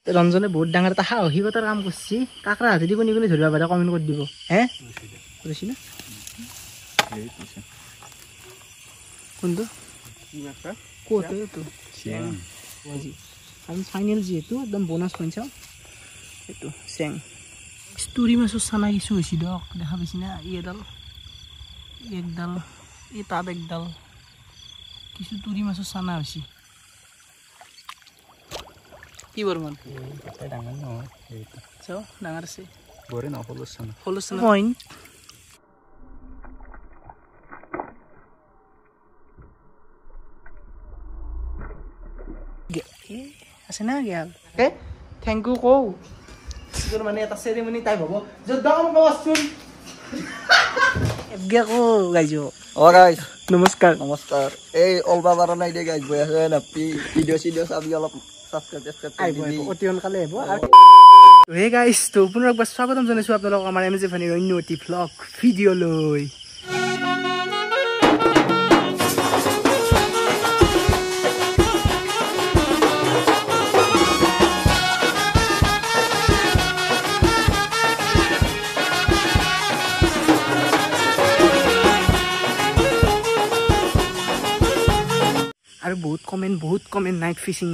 ৰঞ্জনে বহুত ডাঙৰ এটা সাহসিকতাৰ কাম কৰিছে কাকৰা হাতে দি কোনি ধৰিব পাৰে কমেণ্ট কৰি দিব হে বুজিছি না কোনটো ক'ত এইটো আমি ফাইনেল যিহেতু একদম বোনাছ পইণ্ট চাওঁ এইটো চেং ষ্টৰি মাছৰ চানা কিছু হৈছে দিয়ক দেখা পাইছি না একডাল এই তাত একডাল কিছু তুৰি মাছৰ চানা হৈছে কি বৰমান ডাঙৰ নহয় চাও ডাঙৰ আছে বৰে ন হলুচানা পইণ্ট আছে না গেল থেংক ইউ কওঁ মানে এটা চেৰিমনি টাইপ হ'ব য'ত দাম কচোন নমস্কাৰ নমস্কাৰ এই অলবা বাৰা নাই দে গাইজ বৈ আছে নাপি ভিডিঅ' চাবি অলপ সাবস্ক্ৰাইব অতি সোনকালে আহিব হে গাইজ তো পুনৰ একবাৰ স্বাগতম জনাইছোঁ আপোনালোকক আমাৰ MJ ফানিৰ অন্য এটি ভ্লগ ভিডিঅ'লৈ আৰু বহুত comment night fishing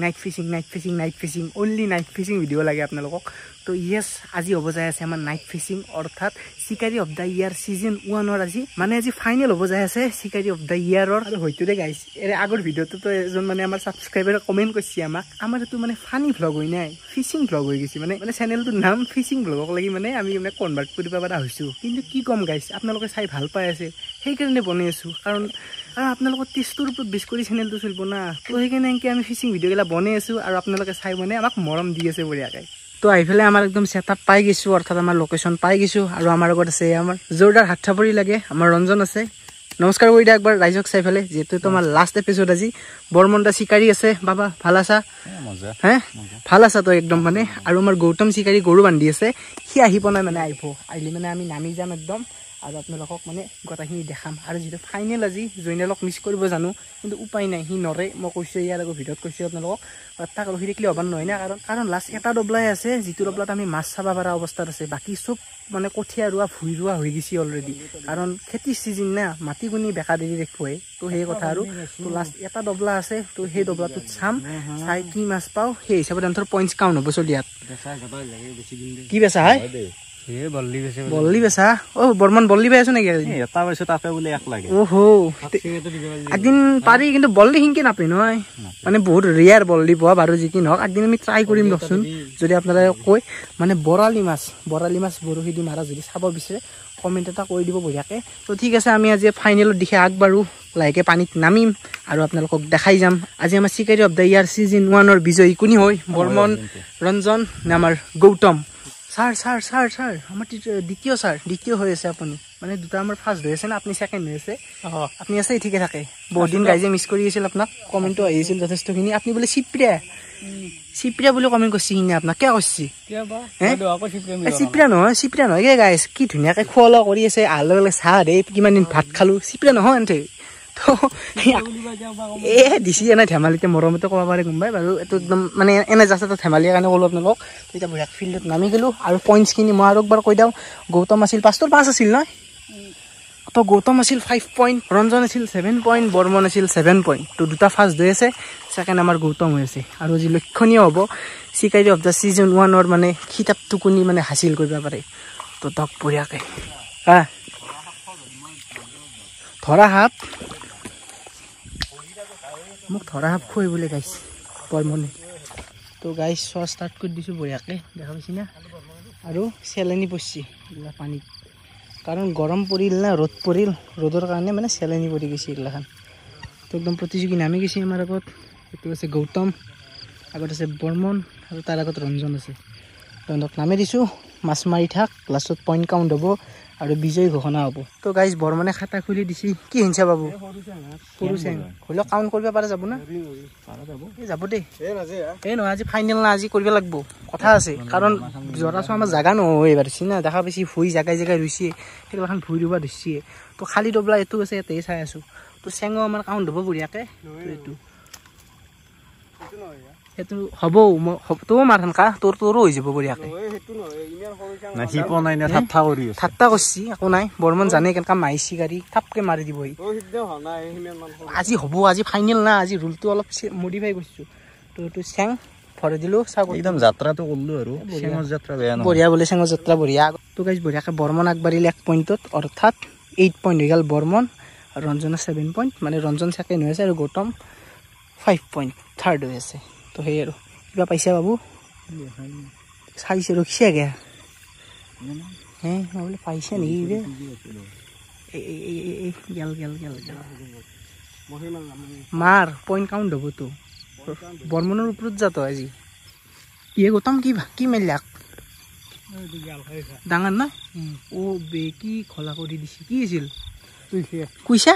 only night fishing video' লাগে আপোনালোকক তো ইয়েছ আজি হ'ব যায় আছে আমাৰ নাইট ফিচিং অৰ্থাৎ চিকাৰী অফ দ্য ইয়াৰ ছিজন 1ৰ আজি ফাইনেল হ'ব যায় আছে চিকাৰী অফ দ্য ইয়াৰৰ আৰু হয়তো দে গাইছ আগৰ ভিডিঅ'টোতো এজন মানে আমাৰ ছাবস্ক্ৰাইবাৰে কমেণ্ট কৰিছে আমাৰ এইটো মানে ফানি ভ্লগ হৈ নাই ফিচিং ভ্লগ হৈ গৈছে মানে চেনেলটোৰ নাম ফিচিং ভ্লগক লাগি মানে আমি মানে কনভাৰ্ট কৰিব পৰা হৈছোঁ কিন্তু কি ক'ম গাইছ আপোনালোকে চাই ভাল পাই আছে সেইকাৰণে বনাই আছোঁ কাৰণ আপোনালোকৰ টেষ্টৰ ওপৰত বেছ কৰি চেনেলটো চলিব না তো সেইকাৰণে এনেকৈ আমি ফিচিং ভিডিঅ'গিলা বনাই আছোঁ আৰু আপোনালোকে চাই মানে আমাক মৰম দি আছে বঢ়িয়াকৈ তো আহি পেলাই আমাৰ একদম ছেটআপ পাই গৈছোঁ অৰ্থাৎ আমাৰ লোকেশ্যন পাই গৈছোঁ আৰু আমাৰ লগত আছে আমাৰ জোৰদাৰ হাত থাপৰি লাগে আমাৰ ৰঞ্জন আছে নমস্কাৰ কৰি দিয়া একবাৰ ৰাইজক চাই পেলাই যিহেতু তোমাৰ লাষ্ট এপিছড আজি বৰমন্দা চিকাৰী আছে বাবা ভাল আছা হে ভাল আছা তো একদম মানে আৰু আমাৰ গৌতম চিকাৰী গৰু বান্ধি আছে সি আহিব নাই মানে আহিলে মানে আমি নামি যাম একদম আৰু আপোনালোকক মানে গোটেইখিনি দেখাম আৰু যিটো ফাইনেল আজি জৈনেলক মিছ কৰিব জানো কিন্তু উপায় নাই সি নৰে মই কৈছোঁ ইয়াৰ আগৰ ভিডিঅ'ত কৈছোঁ আপোনালোকক তাক ৰখি থাকিলে হ'ব নহয় না কাৰণ লাষ্ট এটা ডবলাই আছে যিটো ডবলাত আমি মাছ চাব পৰা অৱস্থাত আছে বাকী চব মানে কঠীয়া ৰোৱা ভুই ৰোৱা হৈ গৈছে অলৰেডি কাৰণ খেতিৰ ছিজন না মাটি কুনি বেকা দেৰি দেখুৱাই তো সেই কথা আৰু তো লাষ্ট এটা ডবলা আছে তো সেই ডবলাটোত চাম চাই কি মাছ পাওঁ সেই হিচাপত ধৰ পইণ্টছ কাউণ্ট হ'ব চলি ইয়াত কি বেচা হয় বল্লি বেচা বৰ্মান বল্লি পাই আছো নেকি এটা পাইছো তাতে বোলে এক লাগে একদিন পাৰি কিন্তু বল্লি সিংকে নাপায় নহয় মানে বহুত ৰেয়াৰ বল্লি পোৱা বাৰু যি কি নহওক একদিন আমি ট্ৰাই কৰিম দিয়কচোন যদি আপোনালোকে কয় মানে বৰালি মাছ বৰশী দি মাৰা যদি চাব বিচাৰে কমেণ্ট এটা কৰি দিব বঢ়িয়াকৈ তো ঠিক আছে আমি আজি ফাইনেলৰ দিশে আগবাঢ়ো লাহেকৈ পানীত নামিম আৰু আপোনালোকক দেখাই যাম আজি আমাৰ চিকাৰী অফ দ্য ইয়াৰ ছিজন 1ৰ বিজয়ী কোনি হয় বৰ্মন ৰঞ্জন নে আমাৰ গৌতম ছাৰ আমাৰ দ্বিতীয় হৈ আছে আপুনি মানে দুটা আমাৰ ফাৰ্ষ্ট হৈ আছে না আপুনি ছেকেণ্ড হৈ আছে আপুনি আছে ঠিকে থাকে বহুত দিন গাইজে মিছ কৰি আছিল আপোনাক কমেণ্টটো আহিছিল যথেষ্টখিনি আপুনি বোলে চিপ্ৰিয়া বুলি কমেণ্ট কৰিছে সিনে আপোনাক কিয় কৰিছে চিপ্ৰিয়া নহয় গাইজ কি ধুনীয়াকৈ খোৱা লোৱা কৰি আছে আহাৰ লগে লগে চাহ দে কিমান দিন ভাত খালোঁ চিপ্ৰিয়া নহয় এনতে দিছি এনে ধেমালিতে মৰমতে ক'ব পাৰে গম পাই বাৰু এইটো একদম মানে এনে জাষ্ট এটা ধেমালিৰ কাৰণে ক'লোঁ আপোনালোকক এতিয়া বঢ়িয়া ফিল্ডত নামি গ'লোঁ আৰু পইণ্টছখিনি মই আৰু একবাৰ কৈ দিওঁ গৌতম আছিল 5 আছিল নহয় তো গৌতম আছিল 5 পইণ্ট ৰঞ্জন আছিল 7 পইণ্ট বৰ্মন আছিল 7 পইণ্ট তো দুটা ফাৰ্ষ্ট হৈ আছে ছেকেণ্ড আমাৰ গৌতম হৈ আছে আৰু যি লক্ষণীয় হ'ব চিকাৰী অফ দ্য ছিজন 1ৰ মানে খিতাপটো কোনি মানে হাচিল কৰিব পাৰে তো তাক বঢ়িয়াকৈ ধৰা সাপ মোক ধৰা সাপ খুৱাই বোলে গাইছ বৰ্মনে তো গাইছ চোৱা ষ্টাৰ্ট কৰি দিছোঁ বঢ়িয়াকৈ দেখা পাইছি না আৰু চেলেনি পৰছি এইগিলা পানীত কাৰণ গৰম পৰিল না ৰ'দ পৰিল ৰ'দৰ কাৰণে মানে চেলেনি পৰি গৈছে এইগিলাখান তো একদম প্ৰতিযোগী নামি গৈছে আমাৰ আগত এইটো আছে গৌতম আগত আছে বৰ্মন আৰু তাৰ আগত ৰঞ্জন আছে তহঁতক নামি দিছোঁ মাছ মাৰি থাক লাষ্টত পইণ্ট কাউণ্ট হ'ব আৰু বিজয় ঘোষণা হ'ব তো গাইজ বৰ্মনে খাতা খুলি দিছে কি হিংসা পাব সৰু চেং হ'লেও কাউণ্ট কৰিব পৰা যাব না যাব দেই এই নহয় আজি ফাইনেল না আজি কৰিব লাগিব কথা আছে কাৰণ জৰা চোৱা আমাৰ জেগা নহয় এইবাৰ চিনা দেখা পাইছি ভুই জেগাই ৰুইছে সেইগিলাখান ভুই ৰুব ধৰিছে তো খালী ডবলা এইটো আছে ইয়াতেই চাই আছোঁ তো চেঙো আমাৰ কাউণ্ট হ'ব বঢ়িয়াকৈ এইটো সেইটো হ'ব তও মাৰ সেনকা তোৰো হৈ যাব বঢ়িয়াকে ঠাট্টা কৰিছি একো নাই বৰ্মন জানে কেনেকা মাৰিছি গাড়ী থাপকে মাৰি দিব আজি হ'ব আজি ফাইনেল না আজি ৰুলটো অলপ মডিফাই কৰিছো তো এইটো চেং ভৰাই দিলোঁ চাওক একদম যাত্ৰাটো কৰিলোঁ আৰু চেঙৰ যাত্ৰা বেয়া নহয় বঢ়িয়া বোলে চেঙৰ যাত্ৰা বঢ়িয়া তো গাইজ বঢ়িয়াকৈ বৰ্মন আগবাঢ়িলে 1 পইণ্টত অৰ্থাৎ 8 পইণ্ট হৈ গ'ল বৰ্মন আৰু ৰঞ্জনৰ 7 পইণ্ট মানে ৰঞ্জন ছেকেণ্ড হৈ আছে আৰু গৌতম 5 পইণ্ট থাৰ্ড হৈ আছে তো সেই আৰু কিবা পাইছে বাবু চাইছে ৰখিছে গে হে মই বোলে পাইছে নেকি গেল মাৰ পইণ্ট কাউণ্ট হ'বতো বৰ্মনৰ ওপৰত যাতো আজি গৌতম কি মেলাক ডাঙৰ না বে কি খোলা কৰি দিছে কি আছিল কুইছা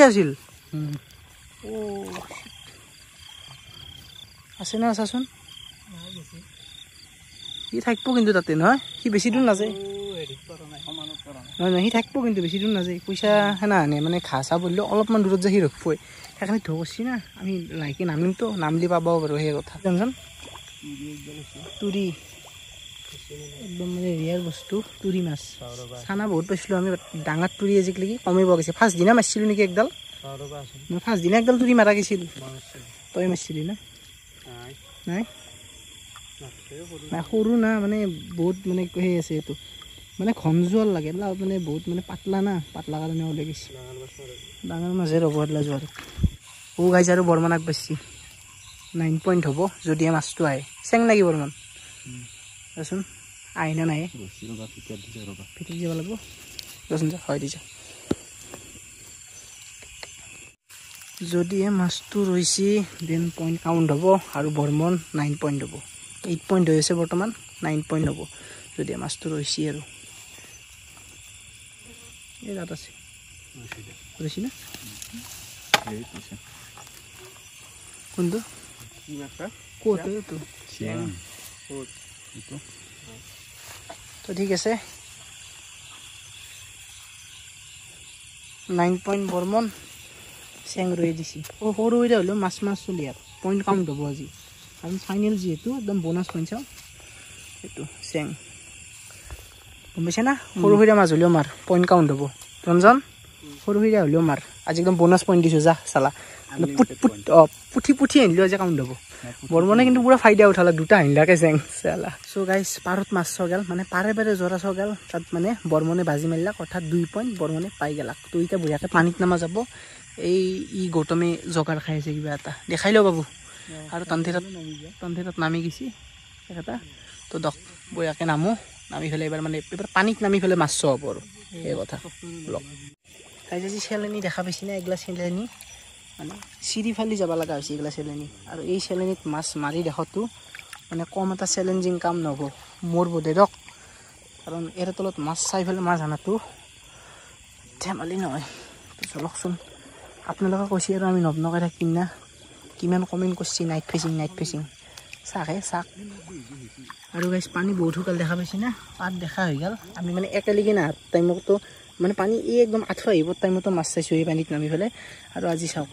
আছিল আছে না চাচোন সি থাকিব কিন্তু তাতে নহয় সি বেছি দূৰ নাযায় নহয় সি থাকিব কিন্তু বেছি দূৰ নাযায় পইচা সেনা আনে মানে ঘাঁহ চাহ পৰিলেও অলপমান দূৰত যায় সি ৰখিবই সেইকাৰণে ধৌ কৰিছি না আমি লাহেকৈ নামিমতো নামলি পাবও পাৰোঁ সেই কথা জানচোন তুৰি একদম মানে ৰিয়াৰ বস্তু তুৰি মাছ চানা বহুত পাইছিলোঁ আমি ডাঙৰ তুৰি আজিকালি কমেই পোৱা গৈছে ফাৰ্ষ্ট দিনা মাৰিছিলোঁ নেকি একডাল মই ফাৰ্ষ্ট দিনা একডাল তুৰি মাৰা গৈছিল তই মাৰিছিলি না নাই সৰু না মানে বহুত মানে সেই আছে এইটো মানে ঘন জোৱাল লাগে মানে বহুত মানে পাতলা না পাতলা কাৰণে ওলাই গৈছে ডাঙৰ মাছে ৰ'ব এডলা যোৱাৰ গাইছে আৰু বৰ্মন আগবাঢ়িছে 9 পইণ্ট হ'ব যদিহে মাছটো আহে চেং লাগি বৰ্মন দেচোন আহে না নাহে ফিটি যাব লাগিব দেচোন যা হয় দিছা যদিহে মাছটো ৰৈছে দেন পইণ্ট কাউণ্ট হ'ব আৰু বৰ্মন 9 পইণ্ট হ'ব 8 পইণ্ট হৈ আছে বৰ্তমান 9 পইণ্ট হ'ব যদিহে মাছটো ৰৈছে আৰু এই তাত আছে ৰৈছে না কোনটো ক'ত এইটো তো ঠিক আছে 9 পইণ্ট বৰ্মন চেং ৰৈ দিছে সৰু হৈ হ'লেও মাছ চলি আৰু পইণ্ট কাউণ্ট হ'ব আজি কাৰণ ফাইনেল যিহেতু একদম বোনাছ পইণ্ট চাওঁ এইটো চেং গম পাইছে না সৰু সুৰা মাছ হ'লেও মাৰ পইণ্ট কাউণ্ট হ'ব ৰঞ্জন সৰু সুৰা হ'লেও মাৰ আজি একদম বোনাছ পইণ্ট দিছোঁ যা চালা পুঠি আনিলেও আজি কাউণ্ট হ'ব বৰ্মনে কিন্তু পুৰা ফাইদা উঠালে দুটা আনিলাকে চেং চালা চ' গাইজ পাৰত মাছ চগাল মানে পাৰে জৰা চগাল তাত মানে বৰ্মনে বাজি মাৰিলাক অৰ্থাৎ 2 পইণ্ট বৰ্মনে পাই গেলাক তো এতিয়া বঢ়িয়াকৈ পানীত নামা যাব এই গৌতমে জগাৰ খাই আছে কিবা এটা দেখাই লওঁ বাবু আৰু তন্থেৰত নামি গৈছে এটা তো দক বঢ়িয়াকৈ নামো নামি ফেলে এইবাৰ পানীত নামি ফেলে মাছ হ'ব আৰু সেই কথা লগ তাই আজি চেলেনি দেখা পাইছি না এগিলা চেলেনি মানে চিৰি ফালি যাব লগা হৈছে এইগিলা চেলেনি আৰু এই চেলেনিত মাছ মাৰি দেখাটো মানে কম এটা চেলেঞ্জিং কাম নহ'ব মোৰ বোধে দক কাৰণ ইয়াৰ তলত মাছ চাই ফেলে মাছ আনাটো ধেমালি নহয় তো চলকচোন আপোনালোকে কৈছে আৰু আমি নবনকাই থাকিম না কিমান কমেণ্ট কৰিছে নাইট ফিচিং চাকে আৰু গাইছ পানী বহুত শুকাল দেখা পাইছে না পাত দেখা হৈ গ'ল আমি মানে একেলগে না টাইমতো মানে পানী এই একদম আঠুৱা আহিব টাইমতো মাছ চাইছোঁ এই পানীত নামি পেলাই আৰু আজি চাওক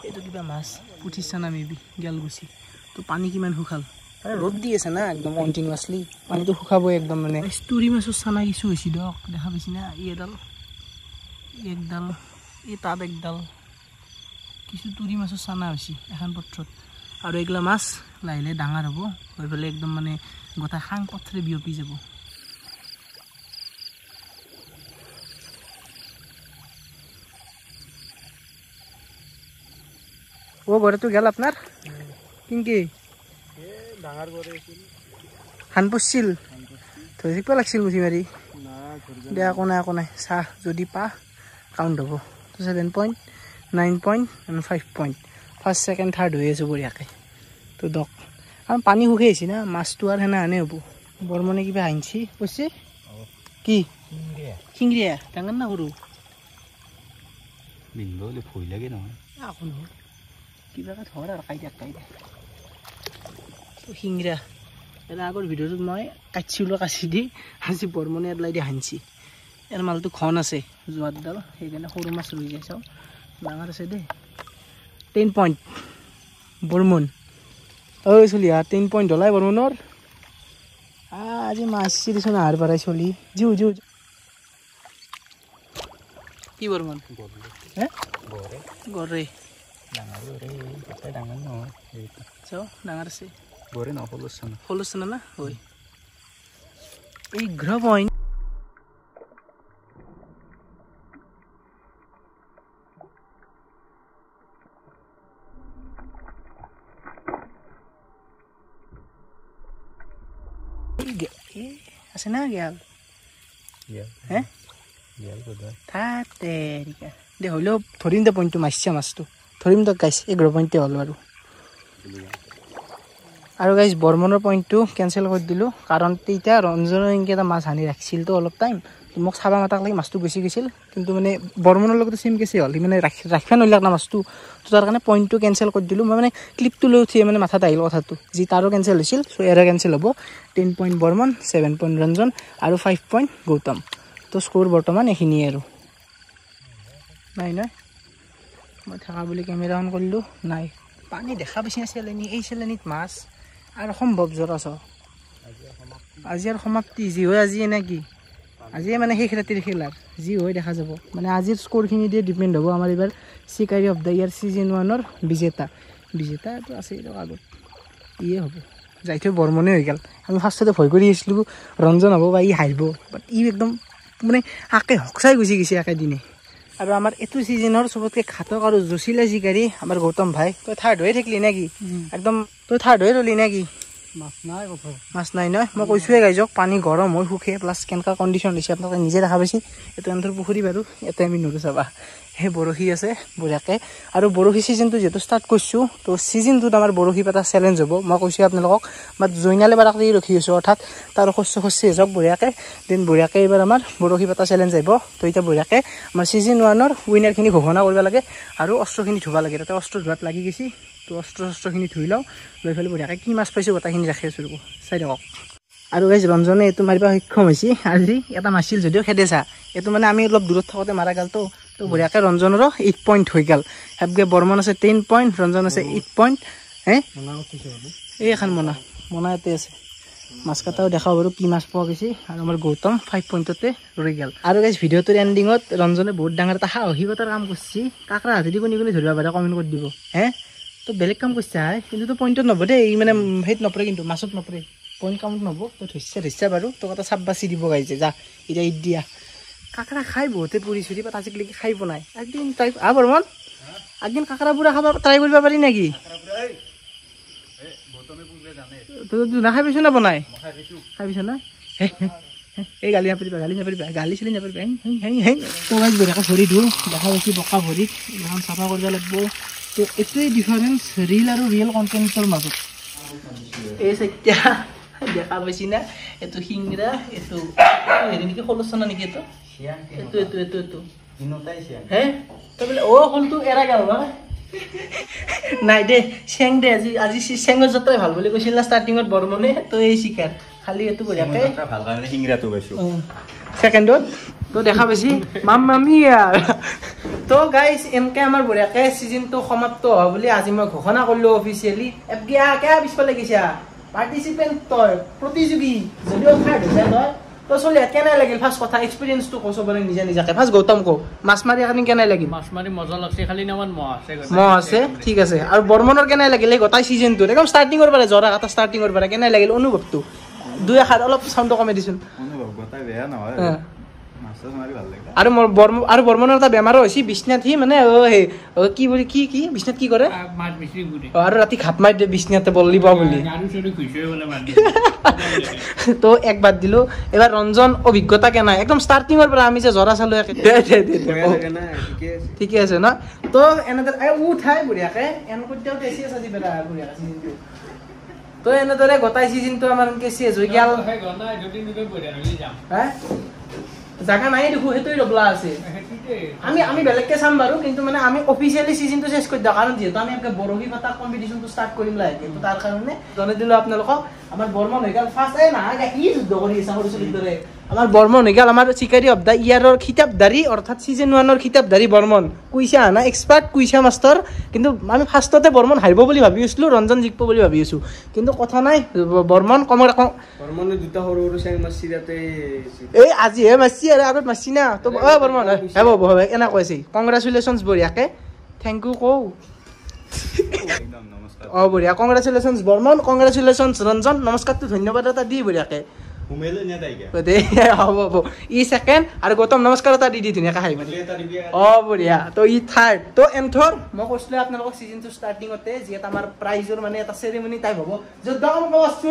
এইটো কিবা মাছ পুঠিছা নামিবি গেল গুচি তো পানী কিমান শুকাল মানে ৰ'দ দি আছে না একদম কণ্টিনিউৱাছলি পানীটো শুকাবই একদম মানে তুৰি মাছৰ চানা কিছু হৈছে দিয়ক দেখা পাইছে না একডাল এই তাত একডাল কিছু তুৰি মাছৰ চানা হৈছে এখন পত্ৰত আৰু এইগিলা মাছ লাহে লাহে ডাঙৰ হ'ব হৈ পেলাই একদম মানে গোটেই খাং পথৰে বিয়পি যাব ঘৰটো গেল আপোনাৰ কিনকি ধান পৰছিল ধৰি থাকিব লাগিছিল মুঠি মাৰি দে একো নাই চাহ যদি পা কাউণ্ট হ'ব 7 point 9 point 5 point first second third হৈ আছোঁ বঢ়িয়াকৈ তো দক কাৰণ পানী শুকাই আহিছে না মাছটো আৰু সেনে হ'ব বৰ্মনে কিবা আনিছি কৈছে কি শিঙিয়া ডাঙৰ না সৰু ভয় লাগে নহয় আকৌ নহয় কিবাকে ধৰ আৰু কাইদা শিঙিৰা এটা আগৰ ভিডিঅ'টোত মই কাচি দি আজি বৰ্মনে এডলাই দি হানছি ইয়াৰ মালটো ঘন আছে যোৱাতডাল সেইকাৰণে সৰু মাছ ৰৈ যায় চাওঁ ডাঙৰ আছে দেই 10 পইণ্ট বৰ্মন ঐ চলি 3 পইণ্ট হলাই বৰ্মনৰ আজি মাছ দিছো না পাৰাই চলি জিউ জিউ কি বৰ্মন হে গৰে ডাঙৰ নহয় চাও ডাঙৰ আছে গৰে ন ফলছনা না হয় এই গ্ৰ পইণ্ট আছে না গেল হে তাতে দে হলেও ধৰিম দে পইণ্টটো মাৰিছে মাছটো ধৰিম দক গাইছ 11 পইণ্টে হ'ল বাৰু আৰু গাইছ বৰ্মনৰ পইণ্টটো কেঞ্চেল কৰি দিলোঁ কাৰণ তেতিয়া ৰঞ্জনৰ এনেকৈ এটা মাছ আনি ৰাখিছিল তো অলপ টাইম মোক চাবা মাতাক লাগি মাছটো গুচি গৈছিল কিন্তু মানে বৰ্মনৰ লগতে চেম কেছে হ'ল সি মানে ৰাখিব নলাক না মাছটো তো তাৰ কাৰণে পইণ্টটো কেঞ্চেল কৰি দিলোঁ মই মানে ক্লিপটো লৈ উঠি মানে মাথাত আহিল কথাটো যি তাৰো কেঞ্চেল হৈছিল চ' এৰা কেঞ্চেল হ'ব 10 পইণ্ট বৰ্মন 7 পইণ্ট ৰঞ্জন আৰু 5 পইণ্ট গৌতম তো স্ক'ৰ বৰ্তমান এইখিনিয়ে আৰু নাই নাই মই থকা বুলি কেমেৰা অন কৰিলোঁ নাই পানী দেখা পাইছে চেলেনি এই চেলেনিত মাছ আৰু সম্ভৱ জ্বৰ আছ আজি আৰু সমাপ্তি যি হয় আজি এনে কি আজি মানে শেষ ৰাতিৰ খেলাৰ যি হয় দেখা যাব মানে আজিৰ স্ক'ৰখিনি দিয়ে ডিপেণ্ড হ'ব আমাৰ এইবাৰ চিকাৰী অফ দ্য ইয়াৰ ছিজন 1ৰ বিজেতাটো আছে আগত ইয়ে হ'ব যাই থৈ বৰ্মনে হৈ গ'ল আমি ফাৰ্ষ্টতে ভয় কৰি আহিছিলোঁ ৰঞ্জন হ'ব বা ই হাৰিব বাট ই একদম মানে আকে হকচাই গুচি গৈছে একেদিনে আৰু আমাৰ এইটো ছিজনৰ চবতকৈ ঘাতক আৰু জচিলা চিকাৰী আমাৰ গৌতম ভাই তই থাৰ্ড হৈ থাকিলি নেকি একদম তই থাৰ্ড হৈ ৰলি নেকি মাছ নাই নহয় মই কৈছোঁৱে গাইজক পানী গৰম হৈ সুখে প্লাছ কেনেকুৱা কণ্ডিশ্যন দিছে আপোনালোকে নিজে দেখা পাইছে এইটো এন্তৰ পুখুৰী বাৰু ইয়াতে আমি নৰো চাবা সেই বৰশী আছে বঢ়িয়াকৈ আৰু বৰশী ছিজনটো যিহেতু ষ্টাৰ্ট কৰিছোঁ তো ছিজনটোত আমাৰ বৰশী পাতা চেলেঞ্জ হ'ব মই কৈছোঁ আপোনালোকক বাট জইনালে বাৰ তাক ৰখি আছোঁ অৰ্থাৎ তাৰ খচি যাওক বঢ়িয়াকৈ দেন বঢ়িয়াকৈ এইবাৰ আমাৰ বৰশী পাতা চেলেঞ্জ আহিব তো এতিয়া বঢ়িয়াকৈ আমাৰ ছিজন 1ৰ উইনাৰখিনি ঘোষণা কৰিব লাগে আৰু অস্ত্ৰখিনি ধুব লাগে তাতে অস্ত্ৰ ধোৱাত লাগি গৈছে তো অস্ত্ৰখিনি ধুই লওঁ লৈ পেলাই বঢ়িয়াকৈ কি মাছ পাইছোঁ গোটাখিনি ৰাখি আছোঁ ৰ'ব চাই থাকক আৰু গাইজ ৰঞ্জনে এইটো মাৰিব সক্ষম হৈছে আজি এটা মাছিল যদিও খেদেছা এইটো মানে আমি অলপ দূৰত থাকোঁতে মাৰা গ'ল তো বঢ়িয়াকৈ ৰঞ্জনৰো 8 পইণ্ট হৈ গ'ল হেপগে বৰ্মন আছে 10 পইণ্ট ৰঞ্জন আছে 8 পইণ্ট হে এই এখন মনা ইয়াতে আছে মাছ কটাও দেখাব বাৰু কি মাছ পোৱা গৈছে আৰু আমাৰ গৌতম 5 পইণ্টতে ৰৈ গ'ল আৰু গাইজ ভিডিঅ'টোৰ এণ্ডিঙত ৰঞ্জনে বহুত ডাঙৰ এটা সাহসিকতাৰ কাম কৰিছে কাকৰা হাতেদি কোনে ধৰিব পাৰে কমেণ্ট কৰি দিব হে তো বেলেগ কাম কৰিছা কিন্তু তো পইণ্টত নব দেই ই মানে সেইত নপৰে কিন্তু মাছত নপৰে পইণ্ট কাউণ্ট নব তো ধৰিছা বাৰু তোক এটা চাপ বাচি দিব গাইছে যা এতিয়া ঈদ দিয়া কাকৰা খাই বহুতে পুৰি চুৰি বাট আজিলৈকে খাই পোৱা নাই একদিন ট্ৰাই বৰ্মন একদিন কাকৰা পুৰা খাব ট্ৰাই কৰিব পাৰি নেকি নাখাই পাইছো না বনাই খাই পাইছ না এই গালি নাপাৰিবা গালি চলি নাপাৰিবা তো গাইজ বঢ়িয়াকৈ ভৰি দিওঁ দেখা পাইছোঁ বকা ভৰিত এখন চাফা কৰিব লাগিব তো এইটোৱে ডিফাৰেঞ্চ ৰিল আৰু ৰিয়েল কণ্টেণ্টৰ মাজত এই চাইতিয়া দেখা পাইছি না এইটো শিংৰা এইটো হেৰি নেকি সলচনা নেকি এইটো হে তই বোলে হলটো এৰা গেল নাই দে চেং দে আজি চেঙৰ যাত্ৰাই ভাল বুলি কৈছিল না ষ্টাৰ্টিঙত বৰ্মনে তো এই চিকাৰ খালি এইটো বঢ়িয়াকৈ ভাল কাৰণে শিংৰাটো পাইছোঁ ছেকেণ্ডত তো দেখা পাইছি মামি তো গাইজ এনেকৈ আমাৰ বঢ়িয়াকৈ ছিজনটো সমাপ্ত হোৱা বুলি আজি মই ঘোষণা কৰিলোঁ অফিচিয়েলি এফডিয়া কিয় পিছফালে গৈছা পাৰ্টিচিপেণ্ট তই প্ৰতিযোগী যদিও থাৰ্ড হৈছে তই তো চলি কেনে লাগিল ফাৰ্ষ্ট কথা এক্সপিৰিয়েঞ্চটো কৈছ বাৰু নিজাকে ফাৰ্ষ্ট গৌতম কওঁ মাছ মাৰি আপুনি কেনে লাগিল মাছ মাৰি মজা লাগছে খালি নামান মহ আছে ঠিক আছে আৰু বৰ্মনৰ কেনে লাগিল এই গোটাই ছিজনটোত একদম ষ্টাৰ্টিঙৰ পৰা জৰা কাটা ষ্টাৰ্টিঙৰ পৰা কেনে লাগিল অনুভৱটো দুই এষাৰ অলপ চাউণ্ডটো কমাই দিছোন বেয়া নহয় আৰু বৰ্মনৰ এটা বেমাৰো হৈছে বিছনাত সি মানে কি বুলি কি বিছনাত কি কৰে আৰু ৰাতি ঘাপ মাৰি দিয়ে বিছনাতে বল্লি পাওঁ বুলি তো এক বাদ দিলোঁ এবাৰ ৰঞ্জন অভিজ্ঞতা কেনে একদম ষ্টাৰ্টিঙৰ পৰা আমি যে জৰা চালোঁ ঠিকে আছে ন তো এনেদৰে উঠাই বঢ়িয়াকৈ এনকতিয়াও টেচি আছে আজি বেলা বঢ়িয়াকৈ ছিজনটো তো এনেদৰে গোটাই ছিজনটো আমাৰ এনেকৈ চেজ হৈ গ'ল জাগা নাই দেখো সেইটোৱে ৰবলা আছে আমি বেলেগকে চাম বাৰু কিন্তু মানে আমি অফিচিয়েলি ছিজনটো চেজ কৰি দিওঁ কাৰণ যিহেতু আমি বৰশী পাতা কম্পিটিশ্যনটো ষ্টাৰ্ট কৰিম লাহেকৈ তো তাৰ কাৰণে জনাই দিলোঁ আপোনালোকক আমাৰ বৰ্মন হৈ গ'ল ফাৰ্ষ্ট নাহাগে কি যুদ্ধ কৰি আছে সৰু ছোৱালীৰ দৰে আমাৰ বৰ্মন হৈ গ'ল আমাৰ চিকাৰী অফ দ্য ইয়াৰৰ খিতাপধাৰী অৰ্থাৎ ছিজন 1ৰ খিতাপধাৰী বৰ্মন কুইছা আনা এক্সপাৰ্ট কুইছা মাষ্টৰ কিন্তু আমি ফাৰ্ষ্টতে বৰ্মন হাৰিব বুলি ভাবি আছিলোঁ ৰঞ্জন জিকিব বুলি ভাবি আছোঁ কিন্তু কথা নাই বৰ্মন বৰ্মনে দুটা সৰু সৰু চেং মাছি তাতে এই আজিহে মাছি আৰু আগত মাছি না তো বৰ্মন হ'ব এনে কৈছে কংগ্ৰেচুলেশ্যনছ বঢ়িয়াকে থেংক ইউ কওঁ একদম নমস্কাৰ বঢ়িয়া কংগ্ৰেচুলেশ্যনছ বৰ্মন কংগ্ৰেচুলেশ্যনছ ৰঞ্জন নমস্কাৰটো ধন্যবাদ এটা দি বঢ়িয়াকে হুমেলে নে তাইকে হ'ব ই ছেকেণ্ড আৰু গৌতম নমস্কাৰ এটা দি ধুনীয়াকৈ হাঁহি মাৰি বঢ়িয়া তো ই থাৰ্ড তো এন্থৰ মই কৈছিলোঁ আপোনালোকক ছিজনটো ষ্টাৰ্টিঙতে যিহেতু আমাৰ প্ৰাইজৰ মানে এটা চেৰিমনি টাইপ হ'ব য'ত ডাঙৰ বস্তু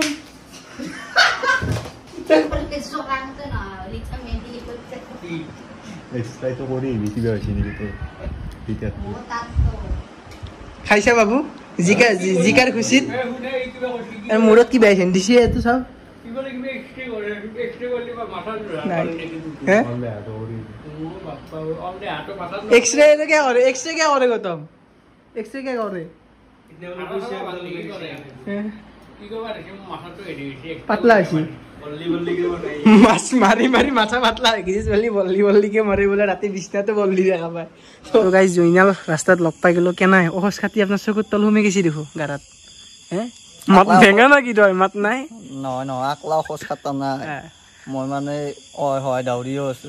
এক্সট্ৰাইটো কৰি কিবা হৈছে নেকি তেতিয়া খাইছা বাবু জিকাৰ খুচিত মূৰত কিবা আহিছে দিছে এইটো চাওক এক্সৰে কিয় কৰে গৌতম এক্সৰে কিয় কৰে পাতলা হৈছে মাছ মাৰি মাৰি মাথা পাতলা হৈ গৈছে ছোৱালী বল্লি বল্লিকে মাৰি বোলে ৰাতি বিছনাতে বল্লি দেখা পায় তো গাইজ জইনাল ৰাস্তাত লগ পাই গ'লো কেনাই অহজ খাতি আপোনাৰ চকুত তল সোমাই গৈছে দেখো গাৰাত মাত ভেঙা না কি তই মাত নাই নহয় নহয় আকলাও খোজ খাতা নাই মই মানে হয় দাউৰিও আছো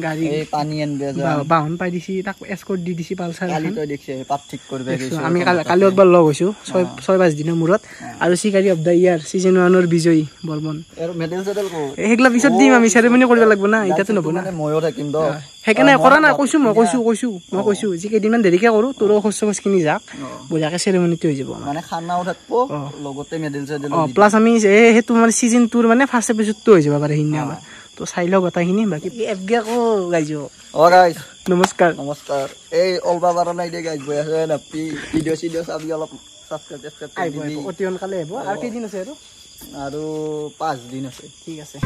গাড়ী এই পানী আনবে বাহন পাই দিছি তাক এস্কৰ্ট দি দিছি পালচাৰ কালি তই দেখছে পাত ঠিক কৰবে গৈছো আমি কালি একবাৰ লগ হৈছো 6-5 দিনৰ মূৰত আৰু চিকাৰী অফ দ্য ইয়াৰ ছিজন 1ৰ বিজয়ী বৰ্মন আৰু মেডেল চেডেল কো সেইগলা পিছত দিম আমি চেৰিমনি কৰিব লাগিব না এতিয়াতো নব না ময়ো থাকিম দ সেইকাৰণে কৰা না কৈছো যি কেইদিনমান দেৰিকে কৰো তোৰ খোজখিনি যাক বঢ়িয়াকে চেৰিমনিটো হৈ যাব মানে খানাও থাকবো লগতে মেডেল চেডেল প্লাছ আমি সেইটো মানে ছিজন 2ৰ মানে ফাৰ্ষ্ট এপিছডটো হৈ যাব পাৰে সিদিনা আমাৰ তো চাই লওঁ গোটাইখিনি বাকী এফগে আকৌ গাইজ গাইজ নমস্কাৰ এই অলবা বাৰ নাই দে গাইজ বৈ আছে না ভিডিঅ' চিডিঅ' চাবি অলপ সাবস্ক্ৰাইব আহিব অতি সোনকালে আহিব আৰু কেইদিন আছে আৰু 5 দিন আছে ঠিক আছে